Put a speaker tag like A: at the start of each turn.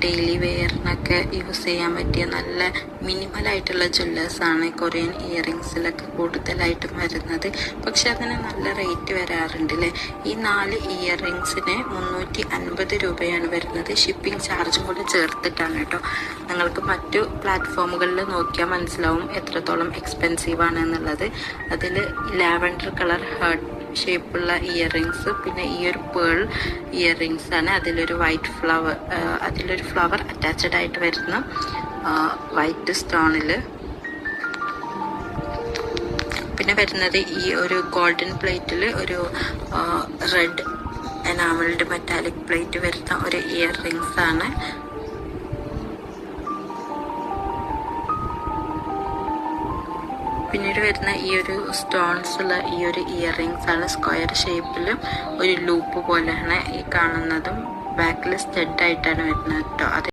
A: Daily വെയറിനൊക്കെ use ചെയ്യാൻ പറ്റിയ നല്ല മിനിമലായിട്ടുള്ള ജ്വല്ലേഴ്സാണ് കൊറിയൻ ഇയറിങ്സിലൊക്കെ കൂടുതലായിട്ടും വരുന്നത്. പക്ഷെ അതിന് നല്ല റേറ്റ് വരാറുണ്ട് അല്ലേ. ഈ 4 ഇയറിങ്സിന് 350 രൂപയാണ് വരുന്നത്. ഷിപ്പിംഗ് ചാർജും കൂടെ ചേർത്തിട്ടാണ് കേട്ടോ. നിങ്ങൾക്ക് മറ്റു പ്ലാറ്റ്ഫോമുകളിൽ നോക്കിയാൽ മനസ്സിലാവും എത്രത്തോളം എക്സ്പെൻസീവ് ആണ് എന്നുള്ളത്. അതിൽ ലാവൻഡർ കളർ ഹാർട്ട് ഷേപ്പുള്ള ഇയറിങ്സ്, പിന്നെ ഈ ഒരു പേൾ ഇയറിങ്സ് ആണ്. അതിലൊരു ഫ്ലവർ അറ്റാച്ച്ഡ് ആയിട്ട് വരുന്ന വൈറ്റ് സ്റ്റോണിൽ. പിന്നെ വരുന്നത് ഈ ഒരു ഗോൾഡൻ പ്ലേറ്റിൽ ഒരു റെഡ് എനാമൽഡ് മെറ്റാലിക് പ്ലേറ്റ് വരുന്ന ഒരു ഇയറിങ്സ് ആണ്. പിന്നീട് വരുന്ന ഈ ഒരു സ്റ്റോൺസ് ഉള്ള ഈ ഒരു ഇയറിങ്സ് ആണ്. സ്ക്വയർ ഷേപ്പിലും ഒരു ലൂപ്പ് പോലെയാണ് ഈ കാണുന്നതും. ബാക്കിൽ സ്റ്റഡ് ആയിട്ടാണ് വരുന്നത് കേട്ടോ.